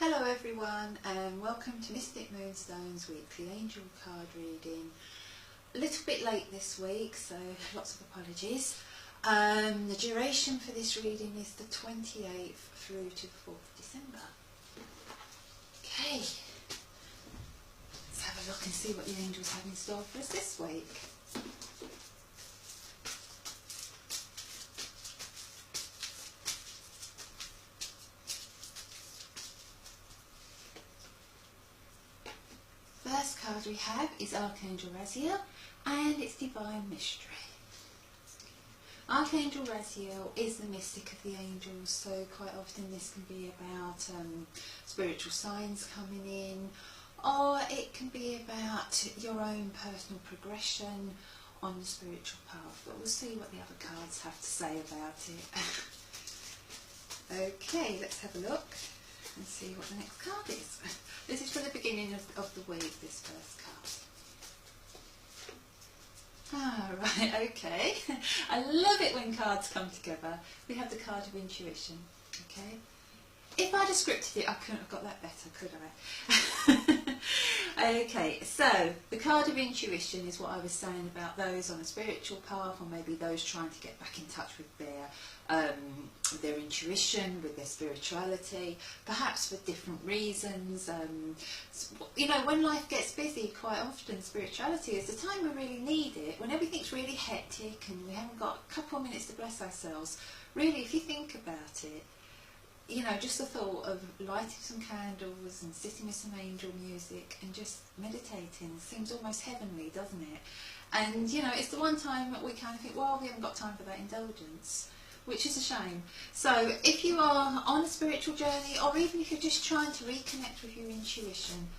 Hello everyone and welcome to Mystic Moonstone's weekly angel card reading. A little bit late this week, so lots of apologies. The duration for this reading is the 28th through to the 4th of December. Okay, let's have a look and see what the angels have in store for us this week. First card we have is Archangel Raziel and it's Divine Mystery. Archangel Raziel is the mystic of the angels, so quite often this can be about spiritual signs coming in, or it can be about your own personal progression on the spiritual path, but we'll see what the other cards have to say about it. Okay, let's have a look and see what the next card is. This is for the beginning of the week, this first card. Ah, right, okay. I love it when cards come together. We have the card of intuition, okay? If I'd have scripted it, I couldn't have got that better, could I? Okay, so the card of intuition is what I was saying about those on a spiritual path, or maybe those trying to get back in touch with their intuition, with their spirituality, perhaps for different reasons. You know, when life gets busy, quite often spirituality is the time we really need it, when everything's really hectic and we haven't got a couple of minutes to bless ourselves. Really, if you think about it, you know, just the thought of lighting some candles and sitting with some angel music and just meditating seems almost heavenly, doesn't it? And, you know, it's the one time that we kind of think, well, we haven't got time for that indulgence, which is a shame. So if you are on a spiritual journey, or even if you're just trying to reconnect with your intuition,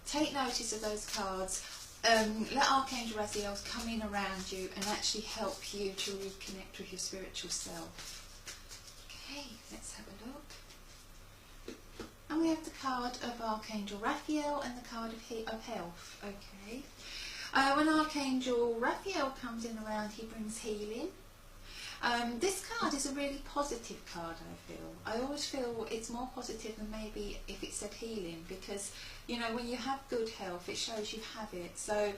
take notice of those cards. Let Archangel Raziel come in around you and actually help you to reconnect with your spiritual self. Okay, let's have a look. And we have the card of Archangel Raphael and the card of health. Okay. When Archangel Raphael comes in around, he brings healing. This card is a really positive card, I feel. I always feel it's more positive than maybe if it said healing, because, you know, when you have good health, it shows you have it. So,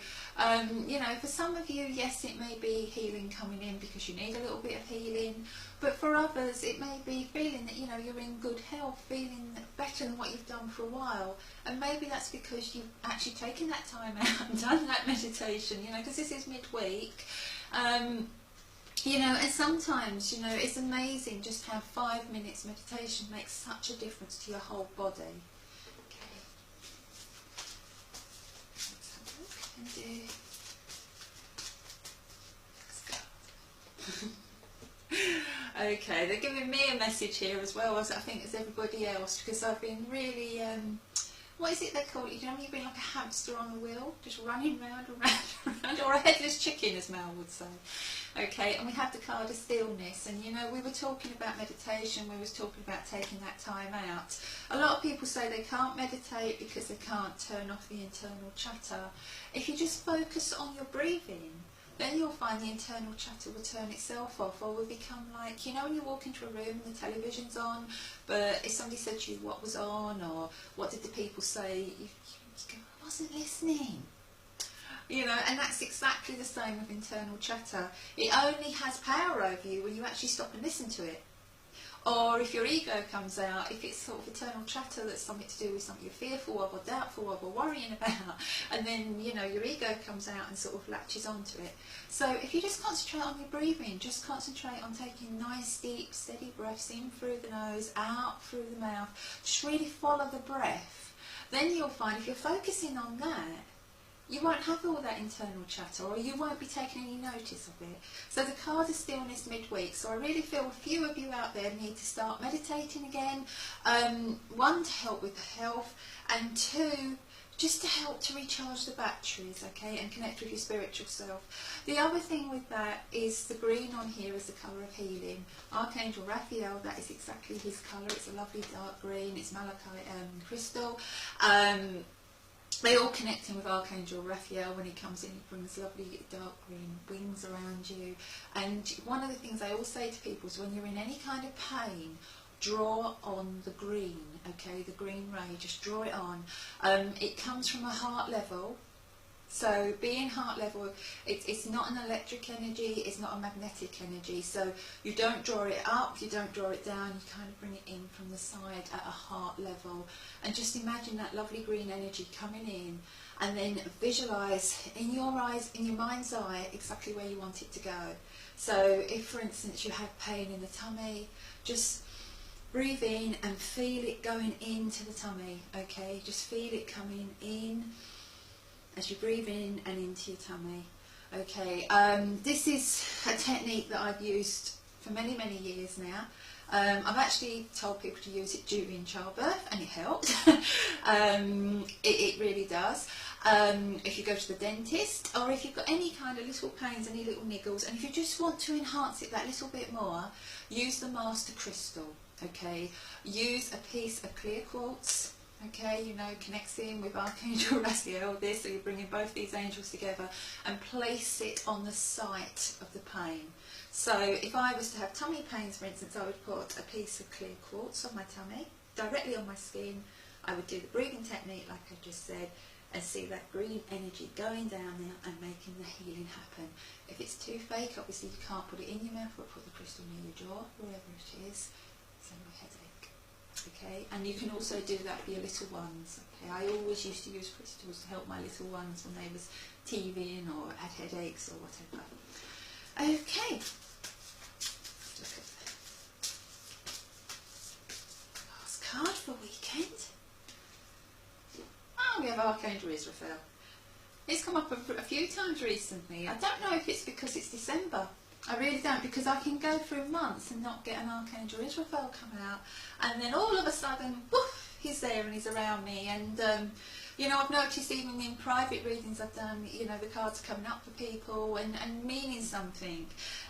you know, for some of you, yes, it may be healing coming in because you need a little bit of healing, but for others, it may be feeling that, you know, you're in good health, feeling better than what you've done for a while, and maybe that's because you've actually taken that time out and done that meditation, you know, because this is midweek. You know, and sometimes, you know, it's amazing just how 5 minutes meditation makes such a difference to your whole body. Okay. Let's have a look and do. Okay, they're giving me a message here as well, as I think as everybody else, because I've been really, what is it they call it? You know, you've been like a hamster on a wheel, just running round and round and round, or a headless chicken, as Mel would say. Okay, and we have the card of stillness, and you know, we were talking about meditation, we was talking about taking that time out. A lot of people say they can't meditate because they can't turn off the internal chatter. If you just focus on your breathing, then you'll find the internal chatter will turn itself off, or will become like, you know, when you walk into a room and the television's on, but if somebody said to you what was on, or what did the people say, you go, I wasn't listening. You know, and that's exactly the same with internal chatter. It only has power over you when you actually stop and listen to it. Or if your ego comes out, if it's sort of internal chatter that's something to do with something you're fearful of, or doubtful of, or worrying about, and then, you know, your ego comes out and sort of latches onto it. So if you just concentrate on your breathing, just concentrate on taking nice, deep, steady breaths in through the nose, out through the mouth, just really follow the breath, then you'll find if you're focusing on that, you won't have all that internal chatter, or you won't be taking any notice of it. So the card is stillness midweek, so I really feel a few of you out there need to start meditating again. One, to help with the health, and two, just to help to recharge the batteries, okay, and connect with your spiritual self. The other thing with that is the green on here is the colour of healing. Archangel Raphael, that is exactly his colour. It's a lovely dark green, it's malachite crystal. They all connect in with Archangel Raphael. When he comes in, he brings lovely dark green wings around you. And one of the things I always say to people is when you're in any kind of pain, draw on the green, okay, the green ray, just draw it on. It comes from a heart level. So being heart level, it's not an electric energy, it's not a magnetic energy. So you don't draw it up, you don't draw it down, you kind of bring it in from the side at a heart level. And just imagine that lovely green energy coming in, and then visualise in your eyes, in your mind's eye, exactly where you want it to go. So if, for instance, you have pain in the tummy, just breathe in and feel it going into the tummy, okay? Just feel it coming in as you breathe in and into your tummy. Okay, this is a technique that I've used for many, many years now. I've actually told people to use it during childbirth, and it helps. It really does. If you go to the dentist, or if you've got any kind of little pains, any little niggles, and if you just want to enhance it that little bit more, use the Master Crystal. Okay, use a piece of clear quartz. Okay, you know, connects in with Archangel Raziel, this, so you're bringing both these angels together, and place it on the site of the pain. So if I was to have tummy pains, for instance, I would put a piece of clear quartz on my tummy, directly on my skin. I would do the breathing technique like I just said, and see that green energy going down there and making the healing happen. If it's too fake, obviously you can't put it in your mouth, but put the crystal near your jaw, wherever it is. Same with headache. Okay, and you can also do that for your little ones. Okay, I always used to use crystals to help my little ones when they was TVing or had headaches or whatever. Okay, look at the last card for weekend. Oh, we have Archangel Israfel. It's come up a few times recently. I don't know if it's because it's December. I really don't, because I can go through months and not get an Archangel Israfel coming out, and then all of a sudden, woof, he's there and he's around me. And you know, I've noticed even in private readings I've done, you know, the cards coming up for people and meaning something.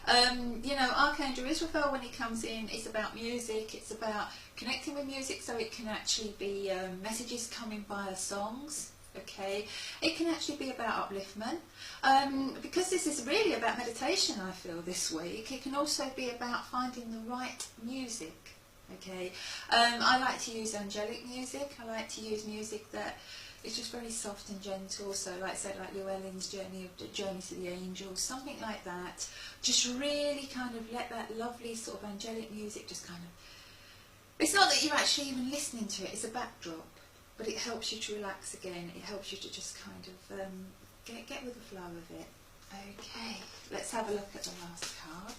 You know, Archangel Israfel, when he comes in, it's about music, it's about connecting with music, so it can actually be messages coming via songs. Okay, it can actually be about upliftment, because this is really about meditation. I feel this week it can also be about finding the right music. Okay, I like to use angelic music. I like to use music that is just very soft and gentle. So, like I said, like Llewellyn's Journey to the Angels, something like that. Just really kind of let that lovely sort of angelic music just kind of. It's not that you're actually even listening to it; it's a backdrop. But it helps you to relax again. It helps you to just kind of get with the flow of it. Okay, let's have a look at the last card.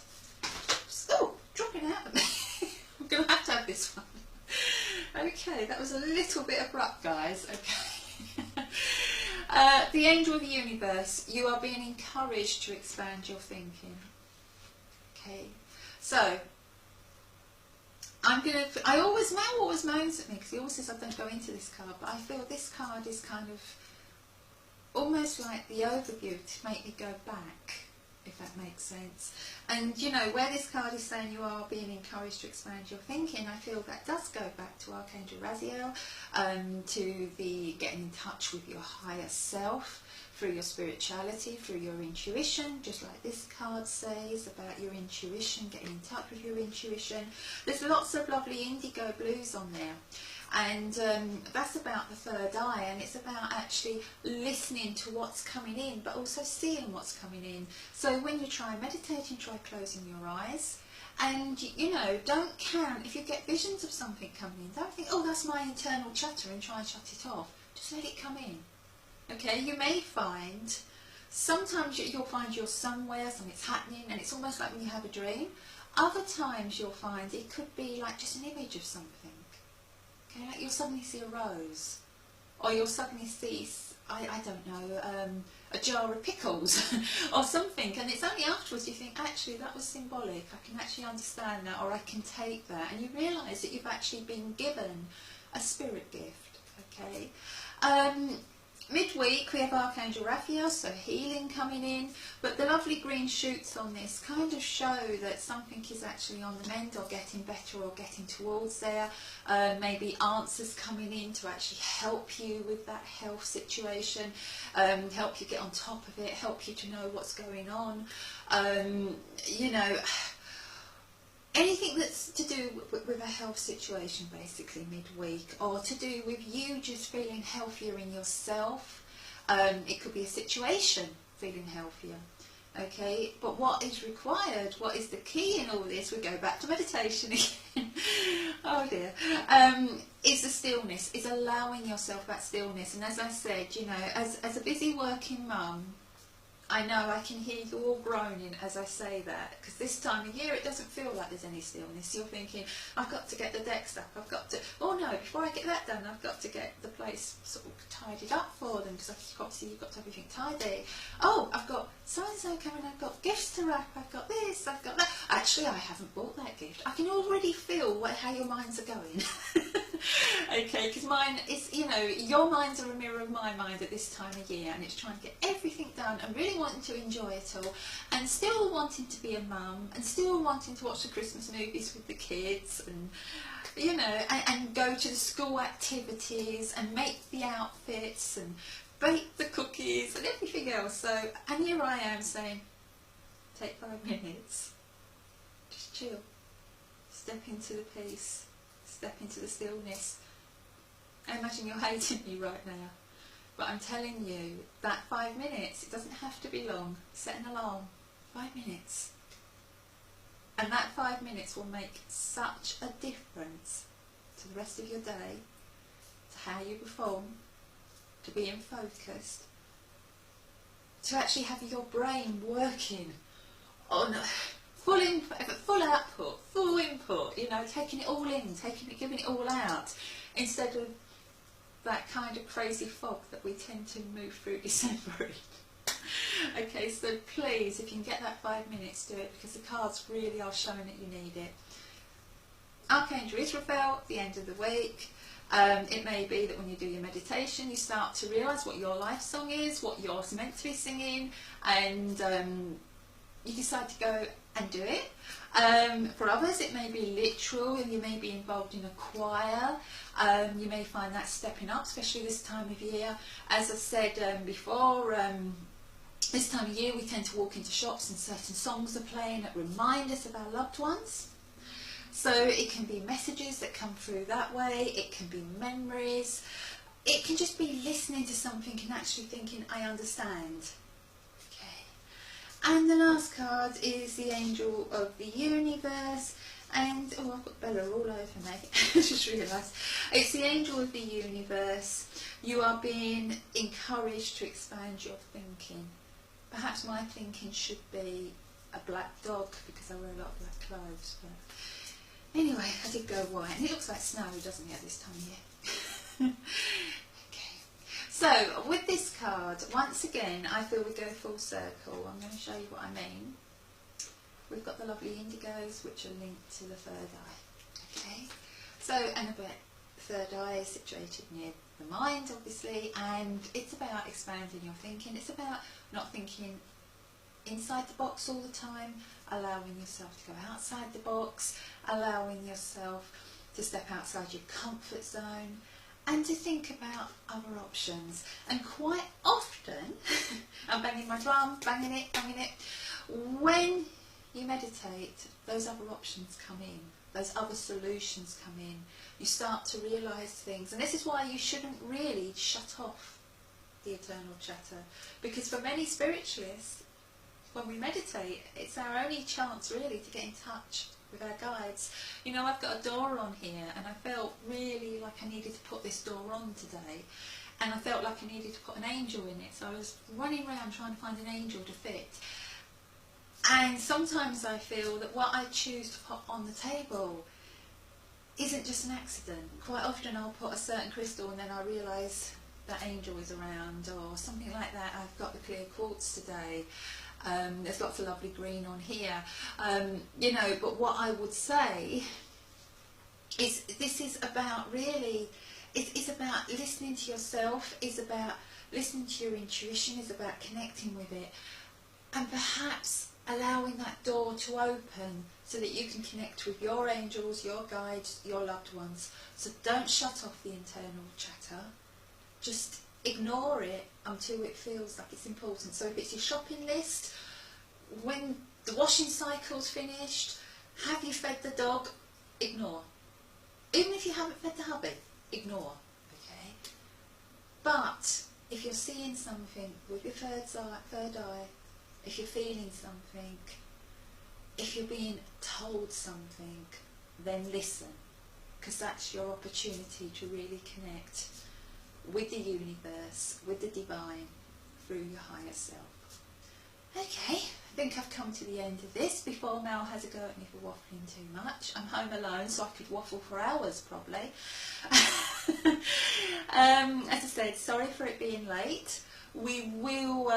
Oh, dropping out of me. I'm going to have this one. Okay, that was a little bit abrupt, guys. Okay. The Angel of the Universe. You are being encouraged to expand your thinking. Okay, so Mal always moans at me because he always says I don't go into this card, but I feel this card is kind of almost like the overview to make me go back, if that makes sense. And you know, where this card is saying you are being encouraged to expand your thinking, I feel that does go back to Archangel Raziel, to the getting in touch with your higher self, through your spirituality, through your intuition, just like this card says about your intuition, getting in touch with your intuition. There's lots of lovely indigo blues on there, and that's about the third eye, and it's about actually listening to what's coming in, but also seeing what's coming in. So when you try meditating, try closing your eyes, and you know, don't count if you get visions of something coming in. Don't think, oh, that's my internal chatter, and try and shut it off. Just let it come in. Okay, you may find, sometimes you'll find you're somewhere, something's happening, and it's almost like when you have a dream. Other times you'll find it could be like just an image of something. Okay, like you'll suddenly see a rose, or you'll suddenly see, I don't know, a jar of pickles or something, and it's only afterwards you think, actually that was symbolic, I can actually understand that, or I can take that, and you realise that you've actually been given a spirit gift. Okay. Midweek we have Archangel Raphael, so healing coming in, but the lovely green shoots on this kind of show that something is actually on the mend, or getting better, or getting towards there. Maybe answers coming in to actually help you with that health situation, help you get on top of it, help you to know what's going on. You know, anything that's to do with a health situation, basically midweek, or to do with you just feeling healthier in yourself. It could be a situation, feeling healthier. Okay, but what is required, what is the key in all this, we go back to meditation again, oh dear, is the stillness, is allowing yourself that stillness. And as I said, you know, as a busy working mum, I know I can hear you all groaning as I say that, because this time of year it doesn't feel like there's any stillness. You're thinking, I've got to get the decks up, I've got to, oh no, before I get that done, I've got to get the place sort of tidied up for them, because obviously you've got to have everything tidy. Oh, I've got so-and-so coming, I've got gifts to wrap, I've got this, I've got that. Actually, I haven't bought that gift. I can already feel how your minds are going. Okay, because mine is, you know, your minds are a mirror of my mind at this time of year, and it's trying to get everything done and really wanting to enjoy it all, and still wanting to be a mum, and still wanting to watch the Christmas movies with the kids, and you know, and go to the school activities and make the outfits and bake the cookies and everything else. So, and here I am saying, take 5 minutes, just chill, step into the peace. Step into the stillness. I imagine you're hating me right now, but I'm telling you that 5 minutes, it doesn't have to be long. Set an alarm, 5 minutes, and that 5 minutes will make such a difference to the rest of your day, to how you perform, to being focused, to actually have your brain working on full output, full input, you know, taking it all in, giving it all out, instead of that kind of crazy fog that we tend to move through December in. Okay, so please, if you can get that 5 minutes, do it, because the cards really are showing that you need it. Archangel Israfel, the end of the week. It may be that when you do your meditation, you start to realise what your life song is, what you're meant to be singing, and you decide to go and do it. For others it may be literal, and you may be involved in a choir. You may find that stepping up, especially this time of year. As I said before, this time of year we tend to walk into shops and certain songs are playing that remind us of our loved ones. So it can be messages that come through that way, it can be memories, it can just be listening to something and actually thinking, I understand. And the last card is the Angel of the Universe, and oh, I've got Bella all over me. I just realised it's the Angel of the Universe. You are being encouraged to expand your thinking. Perhaps my thinking should be a black dog, because I wear a lot of black clothes. But anyway, I did go white, and it looks like snow, doesn't it, at this time of year? So, with this card, once again, I feel we go full circle. I'm going to show you what I mean. We've got the lovely indigos, which are linked to the third eye. Okay? So, Annabeth, third eye is situated near the mind, obviously, and it's about expanding your thinking. It's about not thinking inside the box all the time, allowing yourself to go outside the box, allowing yourself to step outside your comfort zone, and to think about other options. And quite often, I'm banging my drum, banging it, when you meditate, those other options come in, those other solutions come in. You start to realise things, and this is why you shouldn't really shut off the eternal chatter, because for many spiritualists, when we meditate, it's our only chance really to get in touch with our guides. You know, I've got a door on here, and I felt really like I needed to put this door on today, and I felt like I needed to put an angel in it, so I was running around trying to find an angel to fit. And sometimes I feel that what I choose to put on the table isn't just an accident. Quite often I'll put a certain crystal and then I realise that angel is around, or something like that. I've got the clear quartz today. There's lots of lovely green on here, you know, but what I would say is this is about really, it's about listening to yourself, it's about listening to your intuition, it's about connecting with it, and perhaps allowing that door to open so that you can connect with your angels, your guides, your loved ones. So don't shut off the internal chatter, just ignore it until it feels like it's important. So if it's your shopping list, when the washing cycle's finished, Have you fed the dog? Ignore. Even if you haven't fed the hubby, ignore. Okay? But if you're seeing something with your third eye, if you're feeling something, if you're being told something, then listen, because that's your opportunity to really connect with the universe, with the divine, through your higher self. Okay, I think I've come to the end of this before Mel has a go at me for waffling too much. I'm home alone, so I could waffle for hours probably. As I said, sorry for it being late. We will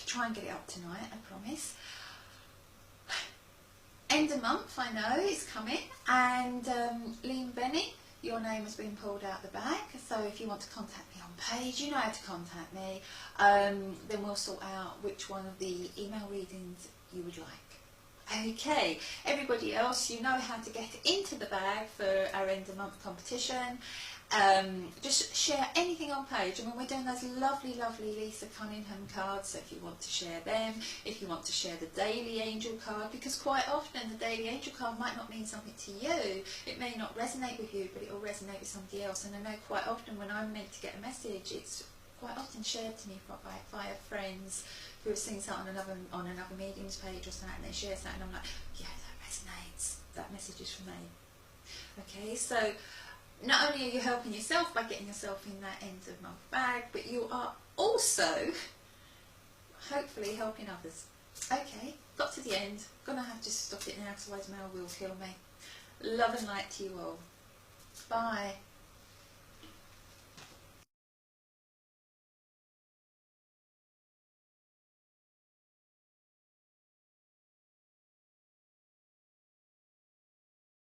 try and get it up tonight, I promise. End of month, I know, is coming, and Liam Benny, your name has been pulled out the bag, so if you want to contact me on page, you know how to contact me, then we'll sort out which one of the email readings you would like. Okay, everybody else, you know how to get into the bag for our end of month competition. Just share anything on page. I mean, we're doing those lovely Lisa Cunningham cards, so if you want to share them, if you want to share the Daily Angel card, because quite often the Daily Angel card might not mean something to you, it may not resonate with you, but it will resonate with somebody else. And I know quite often when I'm meant to get a message, it's quite often shared to me via friends who have seen something on another medium's page or something, and they share something, and I'm like, yeah, that resonates, that message is for me. Okay, so not only are you helping yourself by getting yourself in that end of month bag, but you are also hopefully helping others. Okay, got to the end. Gonna have to stop it now, otherwise Mel will kill me. Love and light to you all. Bye.